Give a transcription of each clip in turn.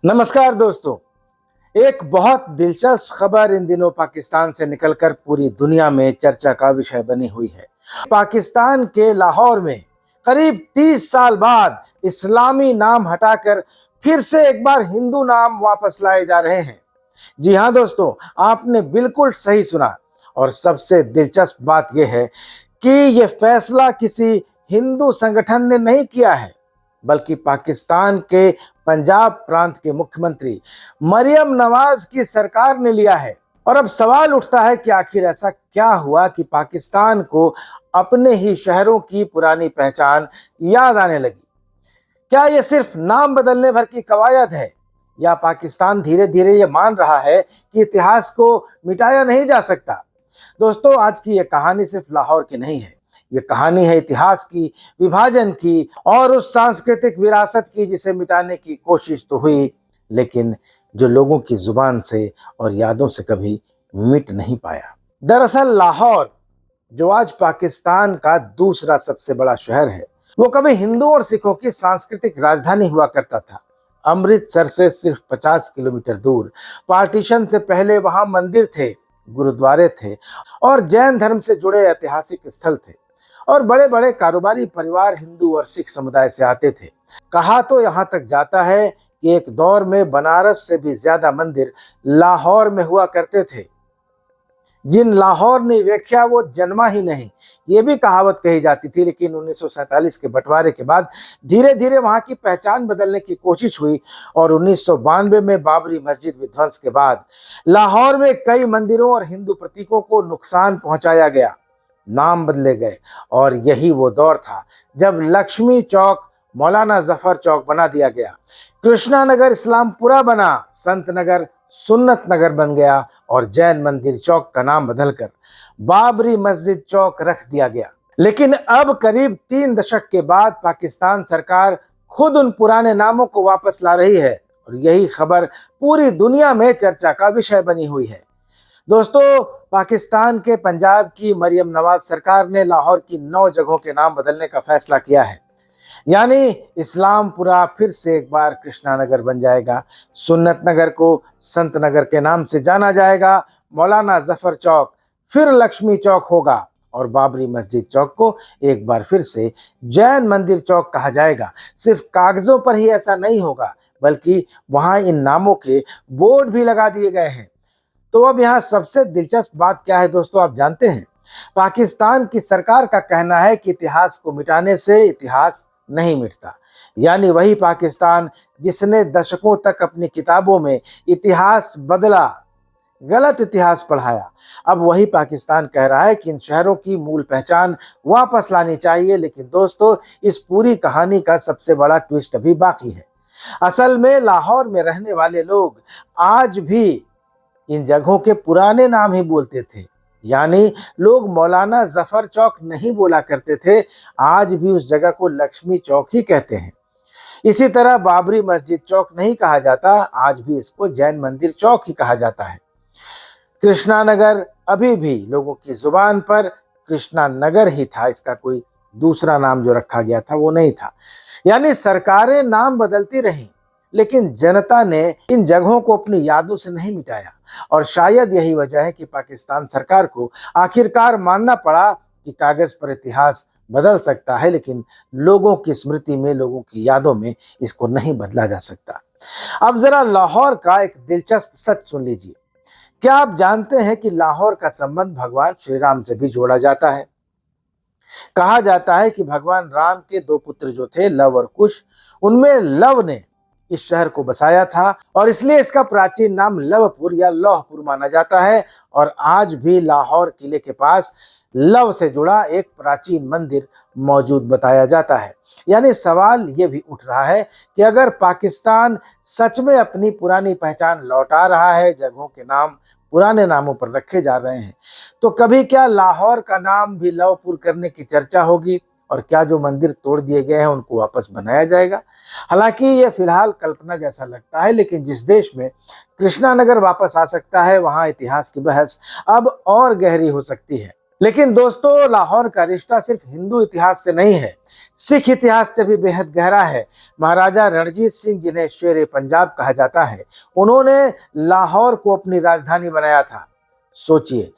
नमस्कार दोस्तों। एक बहुत दिलचस्प खबर इन दिनों पाकिस्तान से निकलकर पूरी दुनिया में चर्चा का विषय बनी हुई है। पाकिस्तान के लाहौर में करीब 30 साल बाद इस्लामी नाम हटाकर फिर से एक बार हिंदू नाम वापस लाए जा रहे हैं। जी हाँ दोस्तों, आपने बिल्कुल सही सुना। और सबसे दिलचस्प बात यह है कि यह फैसला किसी हिंदू संगठन ने नहीं किया है, बल्कि पाकिस्तान के पंजाब प्रांत के मुख्यमंत्री मरियम नवाज की सरकार ने लिया है। और अब सवाल उठता है कि आखिर ऐसा क्या हुआ कि पाकिस्तान को अपने ही शहरों की पुरानी पहचान याद आने लगी। क्या यह सिर्फ नाम बदलने भर की कवायद है, या पाकिस्तान धीरे धीरे यह मान रहा है कि इतिहास को मिटाया नहीं जा सकता। दोस्तों, आज की यह कहानी सिर्फ लाहौर की नहीं है। ये कहानी है इतिहास की, विभाजन की और उस सांस्कृतिक विरासत की जिसे मिटाने की कोशिश तो हुई, लेकिन जो लोगों की जुबान से और यादों से कभी मिट नहीं पाया। दरअसल लाहौर, जो आज पाकिस्तान का दूसरा सबसे बड़ा शहर है, वो कभी हिंदू और सिखों की सांस्कृतिक राजधानी हुआ करता था। अमृतसर से सिर्फ 50 किलोमीटर दूर पार्टीशन से पहले वहां मंदिर थे, गुरुद्वारे थे और जैन धर्म से जुड़े ऐतिहासिक स्थल थे। और बड़े बड़े कारोबारी परिवार हिंदू और सिख समुदाय से आते थे। कहा तो यहाँ तक जाता है कि एक दौर में बनारस से भी ज्यादा मंदिर लाहौर में हुआ करते थे। जिन लाहौर ने व्याख्या वो जन्मा ही नहीं, ये भी कहावत कही जाती थी। लेकिन 1947 के बंटवारे के बाद धीरे धीरे वहां की पहचान बदलने की कोशिश हुई और 1992 में बाबरी मस्जिद विध्वंस के बाद लाहौर में कई मंदिरों और हिंदू प्रतीकों को नुकसान पहुंचाया गया, नाम बदले गए। और यही वो दौर था जब लक्ष्मी चौक मौलाना जफर चौक बना दिया गया, कृष्णा नगर इस्लामपुरा बना, संत नगर सुन्नत नगर बन गया और जैन मंदिर चौक का नाम बदलकर बाबरी मस्जिद चौक रख दिया गया। लेकिन अब करीब 3 दशक के बाद पाकिस्तान सरकार खुद उन पुराने नामों को वापस ला रही है और यही खबर पूरी दुनिया में चर्चा का विषय बनी हुई है। दोस्तों, पाकिस्तान के पंजाब की मरियम नवाज सरकार ने लाहौर की 9 जगहों के नाम बदलने का फैसला किया है। यानी इस्लामपुरा फिर से एक बार कृष्णा नगर बन जाएगा, सुन्नत नगर को संत नगर के नाम से जाना जाएगा, मौलाना जफर चौक फिर लक्ष्मी चौक होगा और बाबरी मस्जिद चौक को एक बार फिर से जैन मंदिर चौक कहा जाएगा। सिर्फ कागजों पर ही ऐसा नहीं होगा, बल्कि वहां इन नामों के बोर्ड भी लगा दिए गए हैं। तो अब यहाँ सबसे दिलचस्प बात क्या है दोस्तों, आप जानते हैं? पाकिस्तान की सरकार का कहना है कि इतिहास को मिटाने से इतिहास नहीं मिटता। यानी वही पाकिस्तान जिसने दशकों तक अपनी किताबों में इतिहास बदला, गलत इतिहास पढ़ाया, अब वही पाकिस्तान कह रहा है कि इन शहरों की मूल पहचान वापस लानी चाहिए। लेकिन दोस्तों, इस पूरी कहानी का सबसे बड़ा ट्विस्ट अभी बाकी है। असल में लाहौर में रहने वाले लोग आज भी इन जगहों के पुराने नाम ही बोलते थे। यानी लोग मौलाना जफर चौक नहीं बोला करते थे, आज भी उस जगह को लक्ष्मी चौक ही कहते हैं। इसी तरह बाबरी मस्जिद चौक नहीं कहा जाता, आज भी इसको जैन मंदिर चौक ही कहा जाता है। कृष्णा नगर अभी भी लोगों की जुबान पर कृष्णा नगर ही था, इसका कोई दूसरा नाम जो रखा गया था वो नहीं था। यानी सरकारें नाम बदलती रहीं, लेकिन जनता ने इन जगहों को अपनी यादों से नहीं मिटाया। और शायद यही वजह है कि पाकिस्तान सरकार को आखिरकार मानना पड़ा कि कागज पर इतिहास बदल सकता है, लेकिन लोगों की स्मृति में, लोगों की यादों में इसको नहीं बदला जा सकता। अब जरा लाहौर का एक दिलचस्प सच सुन लीजिए। क्या आप जानते हैं कि लाहौर का संबंध भगवान श्री राम से भी जोड़ा जाता है? कहा जाता है कि भगवान राम के 2 पुत्र जो थे, लव और कुश, उनमें लव ने इस शहर को बसाया था और इसलिए इसका प्राचीन नाम लवपुर या लौहपुर माना जाता है। और आज भी लाहौर किले के पास लव से जुड़ा एक प्राचीन मंदिर मौजूद बताया जाता है। यानी सवाल ये भी उठ रहा है कि अगर पाकिस्तान सच में अपनी पुरानी पहचान लौटा रहा है, जगहों के नाम पुराने नामों पर रखे जा रहे हैं, तो कभी क्या लाहौर का नाम भी लवपुर करने की चर्चा होगी? और क्या जो मंदिर तोड़ दिए गए हैं उनको वापस बनाया जाएगा? हालांकि ये फिलहाल कल्पना जैसा लगता है, लेकिन जिस देश में कृष्णा नगर वापस आ सकता है, वहां इतिहास की बहस अब और गहरी हो सकती है। लेकिन दोस्तों, लाहौर का रिश्ता सिर्फ हिंदू इतिहास से नहीं है, सिख इतिहास से भी बेहद गहरा है। महाराजा रणजीत सिंह, जिन्हें शेर पंजाब कहा जाता है, उन्होंने लाहौर को अपनी राजधानी बनाया था। सोचिए,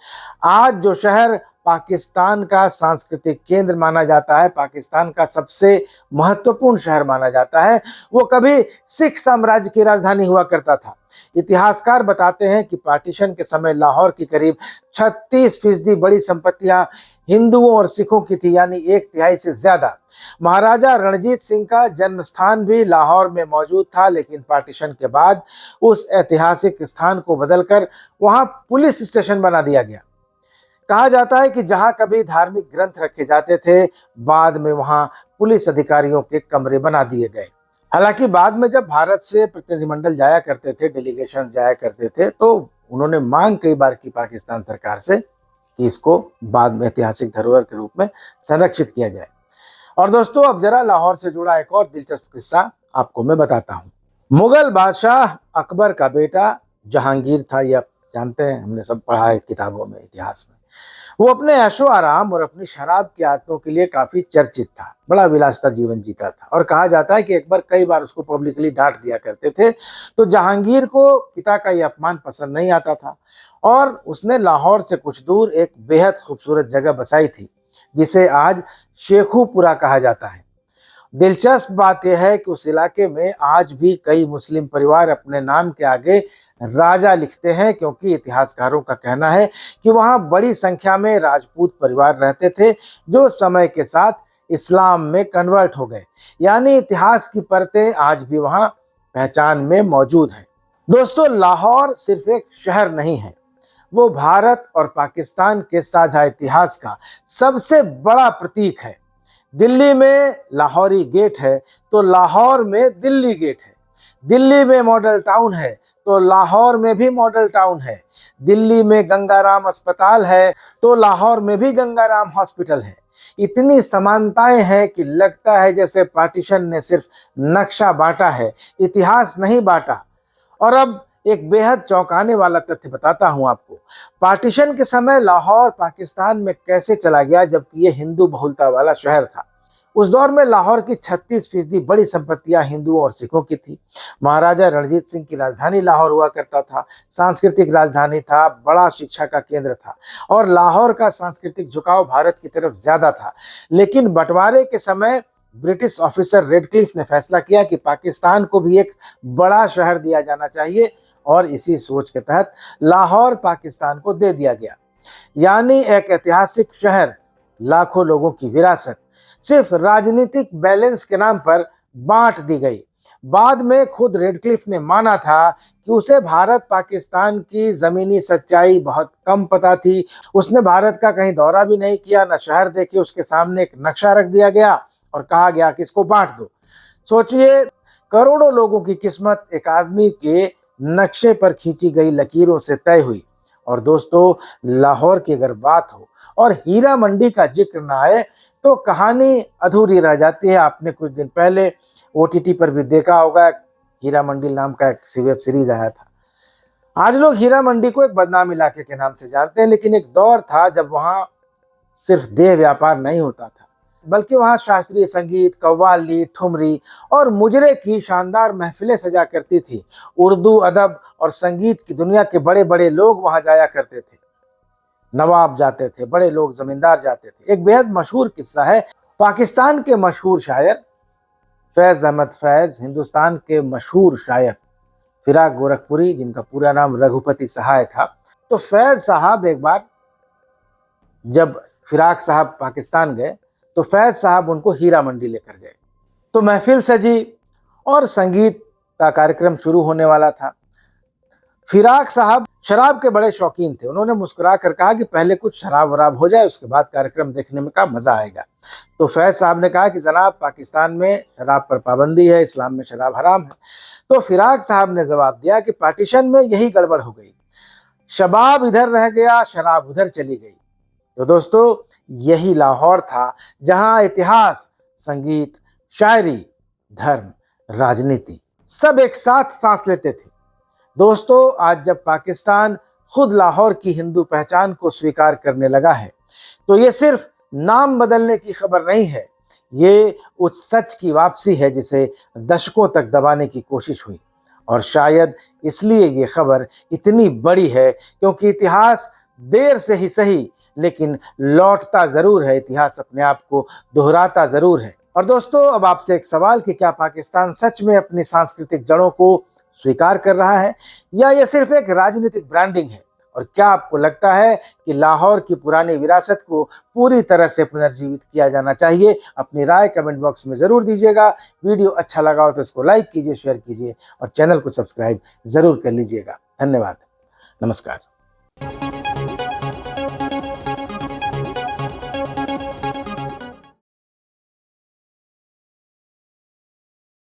आज जो शहर पाकिस्तान का सांस्कृतिक केंद्र माना जाता है, पाकिस्तान का सबसे महत्वपूर्ण शहर माना जाता है, वो कभी सिख साम्राज्य की राजधानी हुआ करता था। इतिहासकार बताते हैं कि पार्टीशन के समय लाहौर की करीब 36% बड़ी संपत्तियां हिंदुओं और सिखों की थी, यानी 1/3 से ज्यादा। महाराजा रणजीत सिंह का जन्म स्थान भी लाहौर में मौजूद था, लेकिन पार्टीशन के बाद उस ऐतिहासिक स्थान को बदलकर वहां पुलिस स्टेशन बना दिया गया। कहा जाता है कि जहां कभी धार्मिक ग्रंथ रखे जाते थे, बाद में वहां पुलिस अधिकारियों के कमरे बना दिए गए। हालांकि बाद में जब भारत से प्रतिनिधिमंडल जाया करते थे, डेलीगेशन जाया करते थे, तो उन्होंने मांग कई बार की पाकिस्तान सरकार से कि इसको बाद में ऐतिहासिक धरोहर के रूप में संरक्षित किया जाए। और दोस्तों, अब जरा लाहौर से जुड़ा एक और दिलचस्प किस्सा आपको मैं बताता हूँ। मुगल बादशाह अकबर का बेटा जहांगीर था, ये आप जानते हैं, हमने सब पढ़ा है किताबों में, इतिहास में। वो अपने ऐशो आराम और अपनी शराब की आदतों के लिए काफी चर्चित था, बड़ा विलासिता जीवन जीता था। और कहा जाता है कि एक बार कई बार उसको पब्लिकली डांट दिया करते थे। तो जहांगीर को पिता का यह अपमान पसंद नहीं आता था और उसने लाहौर से कुछ दूर एक बेहद खूबसूरत जगह बसाई थी, जिसे आज शेखुपुरा कहा जाता है। दिलचस्प बात यह है कि उस इलाके में आज भी कई मुस्लिम परिवार अपने नाम के आगे राजा लिखते हैं, क्योंकि इतिहासकारों का कहना है कि वहां बड़ी संख्या में राजपूत परिवार रहते थे, जो समय के साथ इस्लाम में कन्वर्ट हो गए। यानी इतिहास की परतें आज भी वहां पहचान में मौजूद हैं। दोस्तों, लाहौर सिर्फ एक शहर नहीं है, वो भारत और पाकिस्तान के साझा इतिहास का सबसे बड़ा प्रतीक है। दिल्ली में लाहौरी गेट है तो लाहौर में दिल्ली गेट है। दिल्ली में मॉडल टाउन है तो लाहौर में भी मॉडल टाउन है। दिल्ली में गंगाराम अस्पताल है तो लाहौर में भी गंगाराम हॉस्पिटल है। इतनी समानताएं हैं कि लगता है जैसे पार्टीशन ने सिर्फ नक्शा बांटा है, इतिहास नहीं बांटा। और अब एक बेहद चौंकाने वाला तथ्य बताता हूं आपको। पार्टीशन के समय लाहौर पाकिस्तान में कैसे चला गया, जबकि ये हिंदू बहुलता वाला शहर था। उस दौर में लाहौर की 36% बड़ी संपत्तियां हिंदुओं और सिखों की थी। महाराजा रणजीत सिंह की राजधानी लाहौर हुआ करता था, सांस्कृतिक राजधानी था, बड़ा शिक्षा का केंद्र था और लाहौर का सांस्कृतिक झुकाव भारत की तरफ ज्यादा था। लेकिन बंटवारे के समय ब्रिटिश ऑफिसर रेडक्लिफ ने फैसला किया कि पाकिस्तान को भी एक बड़ा शहर दिया जाना चाहिए और इसी सोच के तहत लाहौर पाकिस्तान को दे दिया गया। यानी एक ऐतिहासिक शहर, लाखों लोगों की विरासत सिर्फ राजनीतिक बैलेंस के नाम पर बांट दी गई। बाद में खुद रेडक्लिफ ने माना था कि उसे भारत पाकिस्तान की जमीनी सच्चाई बहुत कम पता थी। उसने भारत का कहीं दौरा भी नहीं किया, न शहर देखे। उसके सामने एक नक्शा रख दिया गया और कहा गया कि इसको बांट दो। सोचिए, करोड़ों लोगों की किस्मत एक आदमी के नक्शे पर खींची गई लकीरों से तय हुई। और दोस्तों, लाहौर की अगर बात हो और हीरा मंडी का जिक्र ना आए तो कहानी अधूरी रह जाती है। आपने कुछ दिन पहले OTT पर भी देखा होगा, हीरा मंडी नाम का एक वेब सीरीज आया था। आज लोग हीरा मंडी को एक बदनाम इलाके के नाम से जानते हैं, लेकिन एक दौर था जब वहां सिर्फ देह व्यापार नहीं होता था, बल्कि वहां शास्त्रीय संगीत, कव्वाली, ठुमरी और मुजरे की शानदार महफिलें सजा करती थी। उर्दू, अदब और संगीत की दुनिया के बड़े बड़े लोग वहां जाया करते थे। नवाब जाते थे, बड़े लोग, जमींदार जाते थे। एक बेहद मशहूर किस्सा है। पाकिस्तान के मशहूर शायर फैज अहमद फैज, हिंदुस्तान के मशहूर शायर फिराक गोरखपुरी, जिनका पूरा नाम रघुपति सहाय था। तो फैज साहब एक बार जब फिराक साहब पाकिस्तान गए तो फैज साहब उनको हीरा मंडी लेकर गए। तो महफिल सजी और संगीत का कार्यक्रम शुरू होने वाला था। फिराक साहब शराब के बड़े शौकीन थे। उन्होंने मुस्कुरा कर कहा कि पहले कुछ शराब वराब हो जाए, उसके बाद कार्यक्रम देखने में का मजा आएगा। तो फैज साहब ने कहा कि जनाब, पाकिस्तान में शराब पर पाबंदी है, इस्लाम में शराब हराम है। तो फिराक साहब ने जवाब दिया कि पार्टीशन में यही गड़बड़ हो गई, शबाब इधर रह गया, शराब उधर चली गई। तो दोस्तों, यही लाहौर था जहां इतिहास, संगीत, शायरी, धर्म, राजनीति सब एक साथ सांस लेते थे। दोस्तों, आज जब पाकिस्तान खुद लाहौर की हिंदू पहचान को स्वीकार करने लगा है, तो ये सिर्फ नाम बदलने की खबर नहीं है, ये उस सच की वापसी है जिसे दशकों तक दबाने की कोशिश हुई। और शायद इसलिए ये खबर इतनी बड़ी है क्योंकि इतिहास देर से ही सही लेकिन लौटता जरूर है, इतिहास अपने आप को दोहराता जरूर है। और दोस्तों, अब आपसे एक सवाल कि क्या पाकिस्तान सच में अपनी सांस्कृतिक जड़ों को स्वीकार कर रहा है या यह सिर्फ एक राजनीतिक ब्रांडिंग है? और क्या आपको लगता है कि लाहौर की पुरानी विरासत को पूरी तरह से पुनर्जीवित किया जाना चाहिए? अपनी राय कमेंट बॉक्स में जरूर दीजिएगा। वीडियो अच्छा लगा हो तो इसको लाइक कीजिए, शेयर कीजिए और चैनल को सब्सक्राइब जरूर कर लीजिएगा। धन्यवाद। नमस्कार।